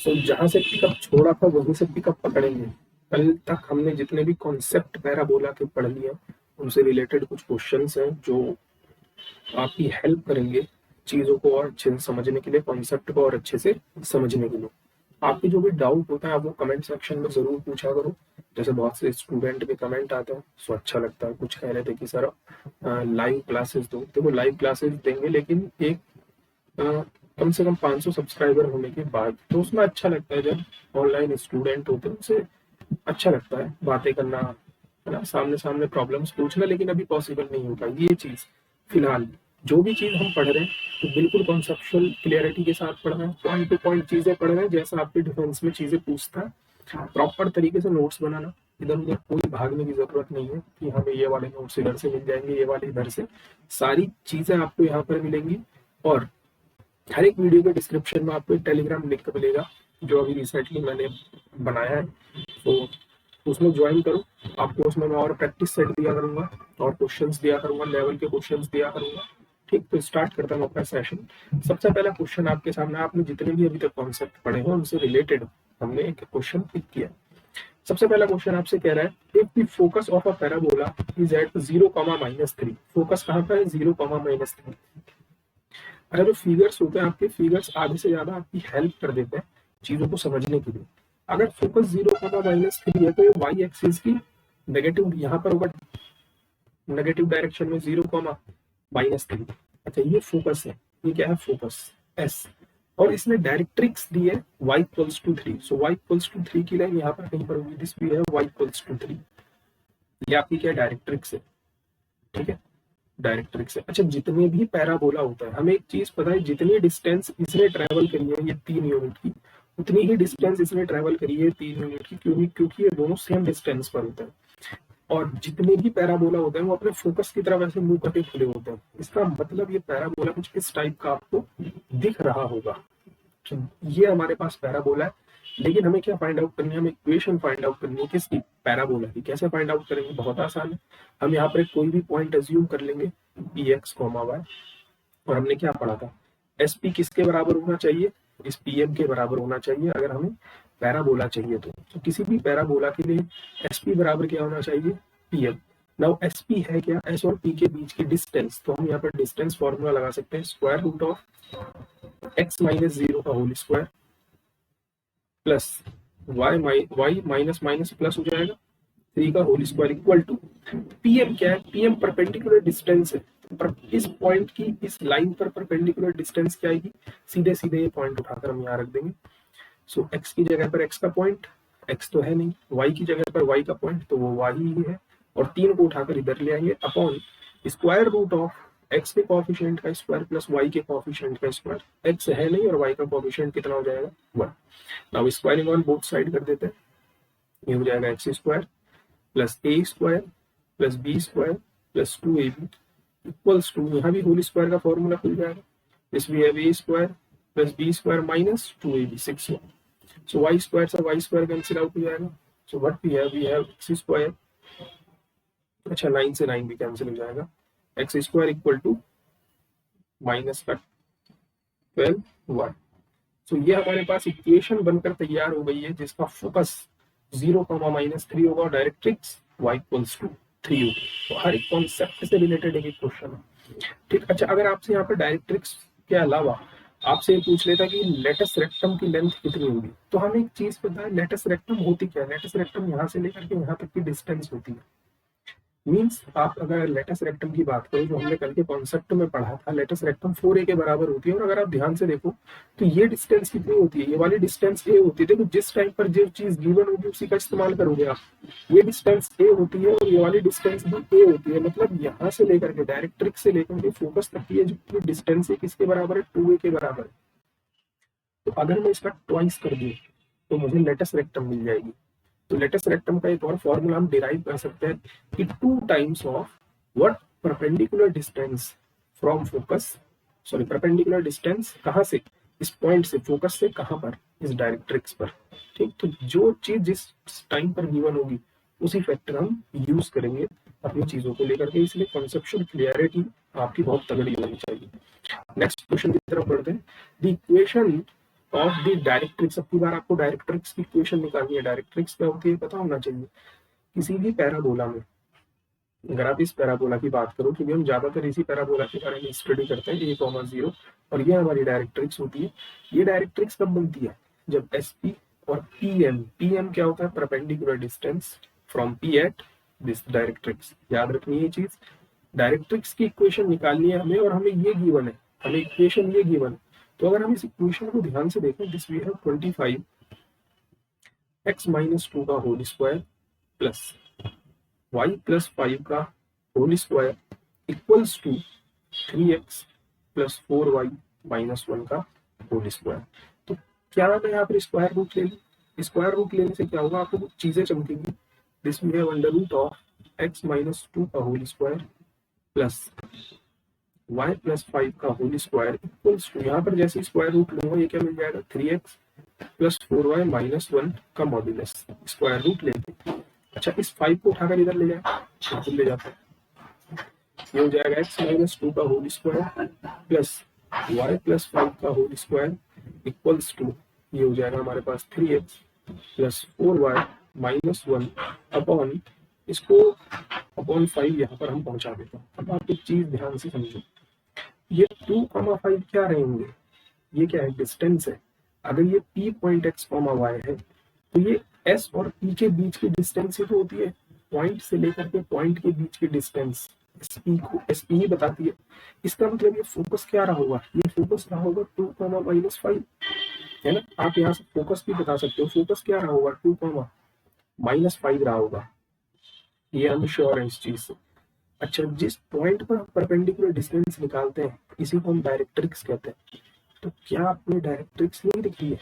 सो जहां से पिकअप छोड़ा था वहीं से पिकअप पकड़ेंगे। कल तक हमने जितने भी कॉन्सेप्ट पैराबोला के पढ़ लिए उनसे रिलेटेड कुछ क्वेश्चंस हैं जो आपकी हेल्प करेंगे चीजों को और अच्छे से समझने के लिए, कॉन्सेप्ट को और अच्छे से समझने के लिए। आपके जो भी डाउट होता है आप वो कमेंट सेक्शन में जरूर पूछा करो। जैसे बहुत से स्टूडेंट के कमेंट आते हैं, सो अच्छा लगता है। कुछ कह रहे थे कि सर लाइव क्लासेस दो, तो वो लाइव क्लासेस देंगे, लेकिन एक कम से कम 500 सब्सक्राइबर होने के बाद। तो उसमें अच्छा लगता है जब ऑनलाइन स्टूडेंट होते हैं, उनसे अच्छा लगता है बातें करना, है ना, सामने सामने प्रॉब्लम्स पूछना। लेकिन अभी पॉसिबल नहीं होगा ये चीज। फिलहाल जो भी चीज हम पढ़ रहे हैं तो बिल्कुल कॉन्सेप्चुअल क्लियरिटी के साथ पढ़ रहे हैं, पॉइंट टू पॉइंट चीजें पढ़ रहे हैं जैसा आपके डिफेंस में चीजें पूछता है। प्रॉपर तरीके से नोट्स बनाना, इधर उधर कोई भागने की जरूरत नहीं है कि हमें ये वाले नोट्स इधर से मिल जाएंगे, ये वाले इधर से। सारी चीजें आपको यहाँ पर मिलेंगी। और हर एक वीडियो के डिस्क्रिप्शन में आपको एक टेलीग्राम लिंक मिलेगा जो अभी रिसेंटली मैंने बनाया है, तो उसमें ज्वाइन करो। आपको उसमें मैं और प्रैक्टिस सेट दिया करूंगा और क्वेश्चंस दिया करूंगा, लेवल के क्वेश्चंस दिया करूंगा। ठीक, तो स्टार्ट करता हूँ अपना सेशन। सबसे पहला क्वेश्चन आपके सामने, आपने जितने भी अभी तक कॉन्सेप्ट पढ़े हैं उनसे रिलेटेड हमने एक क्वेश्चन पिक किया। सबसे पहला क्वेश्चन आपसे कह रहा है, if the focus of a parabola is at 0,-3, focus कहाँ पर है? 0,-3। अगर जो फिगर्स होते हैं आपके, फिगर्स आधे से ज्यादा आपकी हेल्प कर देते हैं चीजों को समझने के लिए। अगर फोकस 0,-3 है तो ये वाई एक्सिस की नेगेटिव यहाँ पर होगा, नेगेटिव डायरेक्शन में 0,-3। अच्छा, ये फोकस है, ये क्या है? Focus S. और इसने डायरेक्ट्रिक्स दी है y=3। सो y=3 की लाइन यहाँ पर कहीं पर होगी, दिस भी है y=3। ये आपकी क्या डायरेक्ट्रिक्स है? ठीक है, डायरेक्ट्रिक्स है। अच्छा, जितने भी पैराबोला होता है, हमें एक चीज पता है, जितनी डिस्टेंस इसने ट्रेवल करी है ये 3 यूनिट की, उतनी ही डिस्टेंस इसने ट्रेवल करी है 3 यूनिट की, क्योंकि ये दोनों सेम डिस्टेंस पर होते हैं। और जितने भी पैराबोला होते हैं वो अपने फोकस की तरफ ऐसे मुंह करके खुले होते हैं। इसका मतलब ये पैराबोला कुछ इस टाइप का आपको दिख रहा होगा। तो ये हमारे पास पैराबोला है। लेकिन हमें क्या फाइंड आउट करनी है? हमें इक्वेशन फाइंड आउट करनी है किसकी? पैराबोला की। कैसे फाइंड आउट करेंगे? बहुत आसान है। हम यहाँ पर कोई भी पॉइंट अज्यूम कर लेंगे px, y, और हमने क्या पढ़ा था? एसपी किसके बराबर होना चाहिए? इस पीएम के बराबर होना चाहिए अगर हमें पैराबोला चाहिए तो किसी भी पैराबोला के लिए एसपी बराबर क्या होना चाहिए? पीएम। नाउ एसपी है क्या? एस और पी के बीच की डिस्टेंस। तो हम यहाँ पर डिस्टेंस फॉर्मूला लगा सकते हैं, √(x - 0) का whole square plus y minus minus plus हो जाएगा 3 का whole square equal to PM. क्या है? पीएम परपेंडिकुलर डिस्टेंस है। इस पॉइंट की इस लाइन पर परपेंडिकुलर डिस्टेंस क्या आएगी? सीधे सीधे ये पॉइंट उठाकर हम यहाँ रख देंगे। सो x की जगह पर x का पॉइंट, x तो है नहीं, y की जगह पर y का पॉइंट, तो वो y ही है। और 3 को उठाकर इधर ले आएंगे upon square root of x के कोएफिशिएंट का स्क्वायर प्लस y के कोएफिशिएंट का स्क्वायर। x है नहीं और y का कोएफिशिएंट कितना हो जाएगा? 1। Now squaring on both side कर देते हैं। ये हो जाएगा x square plus a square plus b square plus 2ab equals to, यहाँ भी होल स्क्वायर का फॉर्मूला खुल जाएगा। This we have a square plus b square minus 2ab 6। So y square से y स्क्वायर कैंसिल आउट हो जाएगा। So what we have x square, अच्छा 9 से 9 भी कैंसिल हो जाएगा, x square equal to minus का 12y। सो ये हमारे पास इक्वेशन बनकर तैयार हो गई है जिसका फोकस 0,-3 होगा और डायरेक्ट्रिक्स y=3 होगी। तो हर एक कॉन्सेप्ट से रिलेटेड एक क्वेश्चन है। ठीक, अच्छा, अगर आपसे यहाँ पर डायरेक्ट्रिक्स के अलावा आपसे पूछ लेता कि लेटस रेक्टम की लेंथ कितनी होगी, तो हमें एक चीज पता है, लेटस रेक्टम होती क्या है? लेटस रेक्टम यहाँ से लेकर के यहाँ तक की डिस्टेंस होती है। मीन्स आप अगर लेटस रेक्टम की बात करें, जो हमने कल के कॉन्सेप्ट में पढ़ा था, लेटस रेक्टम 4a के बराबर होती है। और अगर आप ध्यान से देखो तो ये डिस्टेंस कितनी होती है? ये वाली डिस्टेंस a होती है। देखो, जिस टाइम पर जो चीज गिवन होगी उसी का इस्तेमाल करोगे आप। ये डिस्टेंस a होती है और ये वाली डिस्टेंस भी a होती है। मतलब यहाँ से लेकर के डायरेक्ट्रिक्स से लेकर के फोकस तक की जो डिस्टेंस है किसके बराबर है? 2a के बराबर। तो अगर मैं इसका ट्वाइस कर दूं तो मुझे लेटस रेक्टम मिल जाएगी। तो लेटस रेक्टम का एक और फॉर्मूला हम डिराइव कर सकते हैं कि 2 times of what? Perpendicular distance from focus, sorry perpendicular distance कहाँ से? इस पॉइंट से, फोकस से कहाँ पर? इस डायरेक्ट्रिक्स पर। ठीक, तो जो चीज जिस टाइम पर गिवन होगी उसी फैक्टर हम यूज करेंगे अपनी चीजों को लेकर के। इसलिए कॉन्सेप्चुअल क्लियरिटी आपकी बहुत तगड़ी होनी चाहिए। नेक्स्ट क्वेश्चन की तरफ बढ़ते हैं। The equation of the directrix. अब की बार आपको डायरेक्ट्रिक्स की इक्वेशन निकालनी है। डायरेक्ट्रिक्स क्या होती है पता होना चाहिए। किसी भी पैराबोला में अगर आप इस पैराबोला की बात करो, क्योंकि हम ज्यादातर इसी पैराबोला के बारे में स्टडी करते हैं, ए कॉमा जीरो, और ये हमारी डायरेक्ट्रिक्स होती है। ये डायरेक्ट्रिक्स कब बनती है? जब एस पी और पी एम क्या होता है? Perpendicular distance from P at this directrix. याद रखनी है ये चीज। डायरेक्ट्रिक्स की इक्वेशन निकालनी है हमें, और हमें ये गिवन है, हमें इक्वेशन ये गिवन। तो अगर हम इस इक्वेशन को ध्यान से देखें, this we have 25 x minus 2 का whole square plus y plus 5 का whole square equals to 3x plus 4y minus 1 का होल स्क्वायर। तो क्या मैं यहाँ पर स्क्वायर रूट ले लूँ? स्क्वायर रूट लेने से क्या होगा? आपको कुछ चीजें चमकेंगी। दिस में under root of x minus 2 का whole square plus y plus 5 का होल स्क्वायर इक्वल्स टू, यहाँ पर जैसे स्क्वायर रूट लूंगा ये क्या मिल जाएगा? 3x प्लस 4y माइनस 1 का मॉड्यूलस, स्क्वायर रूट लेंगे। अच्छा, इस 5 को उठाकर इधर ले जाए, बिल्कुल ले जाते हैं। ये हो जाएगा x माइनस 2 का whole square plus y plus 5 का होल स्क्वायर इक्वल्स टू, ये हो जाएगा हमारे पास 3x plus 4y minus 1 upon, इसको अपॉन 5 यहाँ पर हम पहुंचा देते हैं। अब आप एक चीज ध्यान से समझो, ये 2,5 क्या रहेंगे? ये क्या है? डिस्टेंस है। अगर ये p पॉइंट x, y है तो ये s और p के बीच की डिस्टेंस ही तो होती है। पॉइंट से लेकर के पॉइंट के बीच की डिस्टेंस sp को sp ही बताती है। इसका मतलब ये फोकस क्या रहा होगा? ये फोकस रहा होगा 2, माइनस 5, है ना। आप यहाँ से फोकस भी बता सकते हो। फोकस क्या रहा होगा? 2, माइनस 5 रहा होगा। ये हम श्योर है इस चीज से। अच्छा, जिस पॉइंट पर हम परपेंडिकुलर डिस्टेंस निकालते हैं इसी को हम डायरेक्ट्रिक्स कहते हैं। तो क्या आपने डायरेक्ट्रिक्स नहीं दिखी है?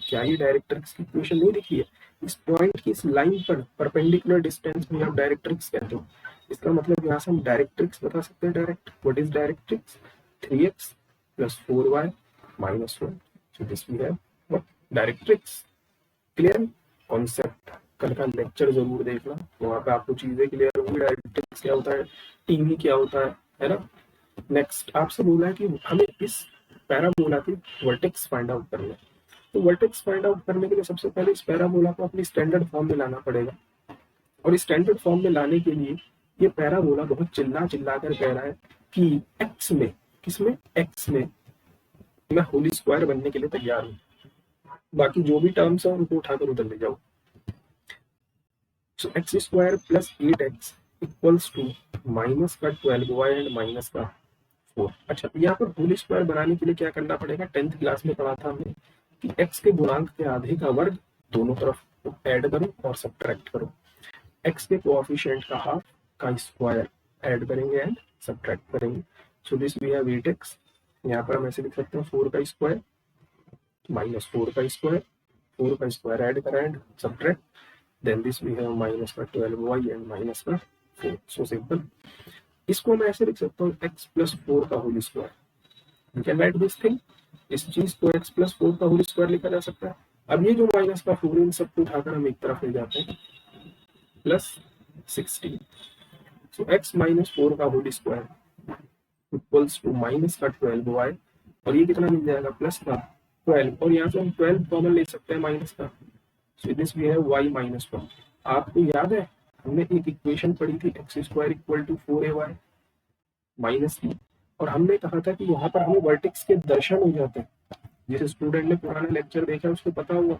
क्या ये डायरेक्ट्रिक्स की इक्वेशन नहीं दिखी है? इस पॉइंट की इस लाइन पर परपेंडिकुलर डिस्टेंस में आप डायरेक्ट्रिक्स कहते हो। इसका मतलब यहाँ से हम डायरेक्ट्रिक्स बता सकते हैं। Direct, what is directrix? 3x plus 4y minus 1। So this we have what? Directrix. Clear concept? कल का लेक्चर जरूर देखना, वहां पे आपको चीजें क्लियर होंगी। डायरेक्ट्रिक्स क्या होता है, टीवी क्या होता है ना। नेक्स्ट आपसे बोला है कि हमें इस पैराबोला के वर्टेक्स फाइंड आउट करना है। तो वर्टेक्स फाइंड आउट करने के लिए सबसे पहले इस पैराबोला को अपनी स्टैंडर्ड फॉर्म में लाना पड़ेगा। और स्टैंडर्ड फॉर्म में लाने के लिए ये पैराबोला बहुत चिल्ला चिल्ला कर कह रहा है कि एक्स में, किसमें? एक्स में मैं होली स्क्वायर बनने के लिए तैयार हूँ। बाकी जो भी टर्म्स है उनको उठाकर उधर ले जाओ। So X square plus 8x equals to minus का 12y एंड माइनस का 4। अच्छा, यहाँ पर होल स्क्वायर बनाने के लिए क्या करना पड़ेगा? 10th क्लास में पढ़ा था हमने कि x के गुणांक के आधे का वर्ग दोनों तरफ ऐड करो और सब्ट्रैक्ट करो। x के कोएफिशिएंट का हाफ का स्क्वायर ऐड करेंगे एंड सब्ट्रैक्ट करेंगे। So this we have 8x। यहाँ पर हम ऐसे लिख सकते हैं 4 का स्क्वायर माइनस 4 का स्क्वायर, 4 का स्क्वायर ऐड करा and subtract, then this we have minus का 12y एंड माइनस का 4। So simple. इसको मैं ऐसे लिख सकता हूँ x प्लस 4 का whole square. You can write this thing. इस चीज को x प्लस 4 का होल स्क्वायर लिखा जा सकता है। अब ये जो माइनस का 4 इन सबको उठाकर हम एक तरफ ले जाते हैं, प्लस 16। सो x माइनस 4 का whole square equals to minus का 12y, और ये कितना मिल जाएगा? प्लस का 12, और यहाँ से हम 12 कॉमन ले सकते हैं माइनस का। So this we have y minus 1। आपको याद है हमने एक इक्वेशन पढ़ी थी, x square equal to 4ay minus की, और हमने कहा था कि वहां पर हमें वर्टेक्स के दर्शन हो जाते हैं। जिस स्टूडेंट ने पुराना लेक्चर देखा उसको पता होगा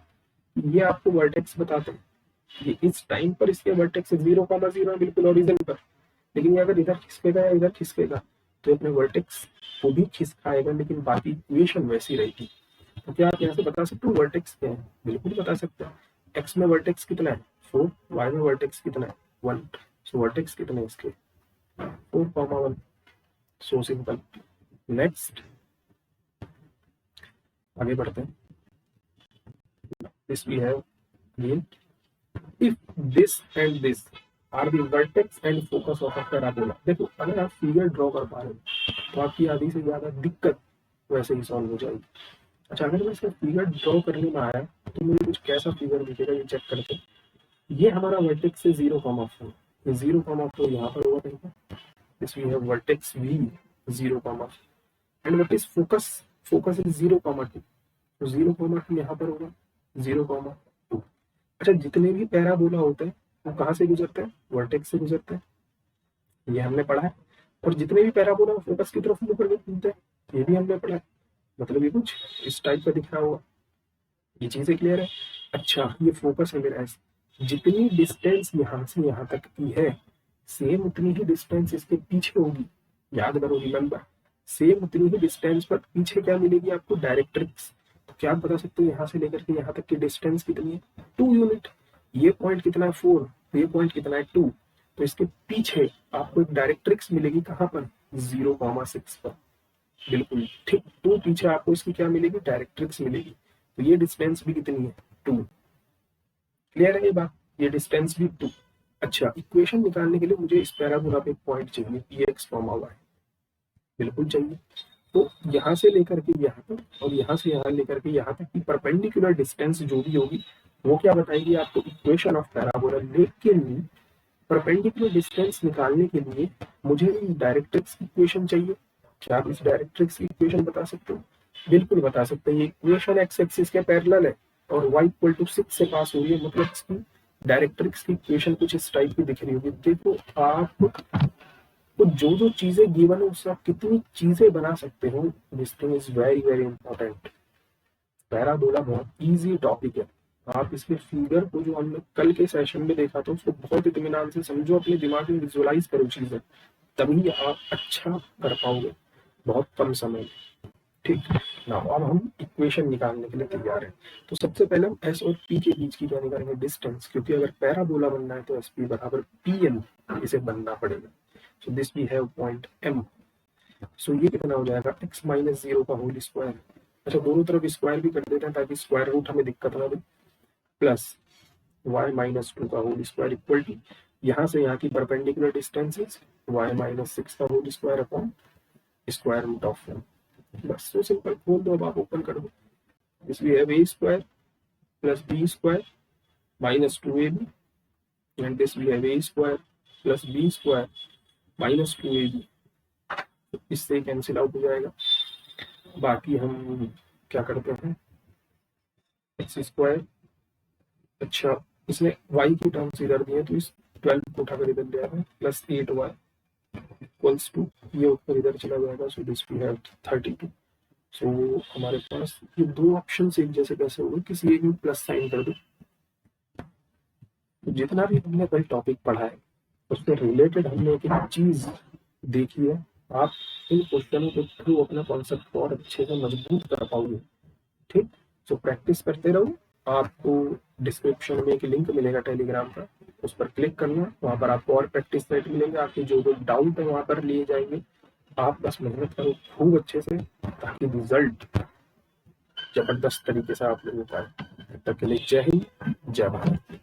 ये आपको वर्टेक्स बताते हैं। ये इस टाइम पर इसके वर्टेक्स 0,0 है बिल्कुल ओरिजिन पर, लेकिन ये अगर इधर खिसकेगा या इधर खिसकेगा तो अपने वर्टेक्स को भी खिसकाएगा, लेकिन बाकी इक्वेशन वैसी रहेगी। तो क्या आप यहाँ से बता सकते हो वर्टेक्स क्या है? बिल्कुल बता सकते हैं। एक्स में वर्टेक्स कितना है? 4, वाई में वर्टेक्स कितना है? 1। सो वर्टेक्स कितने हैं इसके? 4,1। So simple. नेक्स्ट आगे बढ़ते हैं। This we have again, if this and this are the vertex and focus of a parabola। देखो अगर आप फिगर ड्रॉ कर पा रहे हो तो आपकी आधी से ज्यादा दिक्कत वैसे ही सॉल्व हो जाएगी। अच्छा, अगर मैं इसका फिगर ड्रॉ करने में आया तो मुझे कुछ कैसा फिगर दिखेगा ये चेक करते हैं। ये हमारा वर्टेक्स से 0,4, ये 0,4 यहाँ पर होगा कहीं पर। This we have vertex v 0, and what is focus? Focus is 0,2। तो 0,2 यहाँ पर होगा 0,2। अच्छा, जितने भी पैराबोला होते हैं वो कहाँ से गुजरते हैं? वर्टेक्स से गुजरते हैं, ये हमने पढ़ा है। और जितने भी पैराबोला फोकस की तरफ मुंह करके घूमते हैं, ये भी हमने पढ़ा है। मतलब ये कुछ इस टाइप का दिख रहा होगा। ये चीजें क्लियर है? अच्छा, ये फोकस है मेरा ऐसे, जितनी डिस्टेंस यहाँ से यहाँ तक की है सेम उतनी ही डिस्टेंस इसके पीछे होगी। याद करो, रिमेंबर, सेम उतनी ही डिस्टेंस पर पीछे क्या मिलेगी आपको? डायरेक्ट्रिक्स। तो क्या आप बता सकते हो यहाँ से लेकर के यहाँ तक की डिस्टेंस कितनी है? 2 यूनिट। ये पॉइंट कितना है? 4। तो ये पॉइंट कितना है? 2। तो इसके पीछे आपको एक डायरेक्ट्रिक्स मिलेगी कहाँ पर? 0,6 पर। बिल्कुल ठीक, 2 पीछे आपको इसकी क्या मिलेगी? डायरेक्ट्रिक्स मिलेगी। तो ये डिस्टेंस भी कितनी है? 2। क्लियर है ये बात? ये डिस्टेंस भी 2। अच्छा, इक्वेशन निकालने के लिए मुझे इस पैराबोला पे एक पॉइंट चाहिए, px, y। बिल्कुल चाहिए। तो यहाँ से लेकर के यहाँ तक और यहाँ से यहाँ लेकर के यहाँ तक की परपेंडिकुलर डिस्टेंस जो भी होगी वो क्या बताएगी आपको? Equation of parabola. लेकिन परपेंडिकुलर डिस्टेंस निकालने के लिए मुझे डायरेक्ट्रिक्स की इक्वेशन चाहिए। क्या आप इस डायरेक्ट्रिक्स की इक्वेशन बता सकते हो? बिल्कुल बता सकते हैं। ये इक्वेशन एक्स एक्सिस के पैरेलल है और y इक्वल टू 6 से पास हो रही है, मतलब इसकी डायरेक्ट्रिक्स की इक्वेशन कुछ इस टाइप की दिख रही होगी। देखो आप, तो जो जो चीजें गिवन है उससे आप कितनी चीजें बना सकते हो, this thing is very very important. Parabola बहुत इजी टॉपिक है। आप इसके फिगर को, जो हमने कल के सेशन में देखा था, उसको बहुत इत्मीनान से समझो, अपने दिमाग में विजुअलाइज करो चीजें, तभी आप अच्छा कर पाओगे बहुत कम समय में। ठीक ना? अब हम इक्वेशन निकालने के लिए तैयार हैं। तो सबसे पहले हम एस और पी के बीच की क्या निकालेंगे? डिस्टेंस। क्योंकि अगर पैराबोला बनना है तो एस पी बराबर पी एन इसे बनना पड़ेगा। So this we have point M. So ये कितना हो जाएगा? x माइनस 0 का होल स्क्वायर। अच्छा, दोनों तरफ स्क्वायर भी कर देते हैं ताकि स्क्वायर रूट हमें दिक्कत ना दे। प्लस y माइनस 2 का होल स्क्वायर इक्वल टू, यहाँ से यहाँ की perpendicular distance is y minus 6 का whole square upon square root of 1। बस so सिंपल। खोल दो, अब आप ओपन कर दो। This we have a square plus b square minus 2ab and this we have a square plus b square minus 2ab। इससे cancel out हो जाएगा। बाकी हम क्या करते हैं? एक्स स्क्वायर, अच्छा इसने y की टर्म्स इधर दिए तो इस 12 को उठाकर इधर ले आए, प्लस 8y इक्वल्स टू, ये ऊपर इधर चला जाएगा। So this we have 32। So हमारे पास ये दो ऑप्शन एक जैसे कैसे होंगे? किसी एक में प्लस साइन कर दो। तो जितना भी हमने कल टॉपिक पढ़ा है उससे रिलेटेड हमने एक एक चीज देखी है। आप इन क्वेश्चनों के थ्रू अपना कॉन्सेप्ट को और अच्छे से मजबूत कर पाओगे। ठीक, सो प्रैक्टिस करते रहो। आपको डिस्क्रिप्शन में एक लिंक मिलेगा टेलीग्राम का, उस पर क्लिक करना। वहाँ पर आपको और प्रैक्टिस सेट मिलेंगे, आपके जो जो डाउट है वहाँ पर लिए जाएंगे। आप बस मेहनत करो खूब अच्छे से, ताकि रिजल्ट जबरदस्त तरीके से आप लोगों का। तब तक के लिए जय हिंद, जय भारत।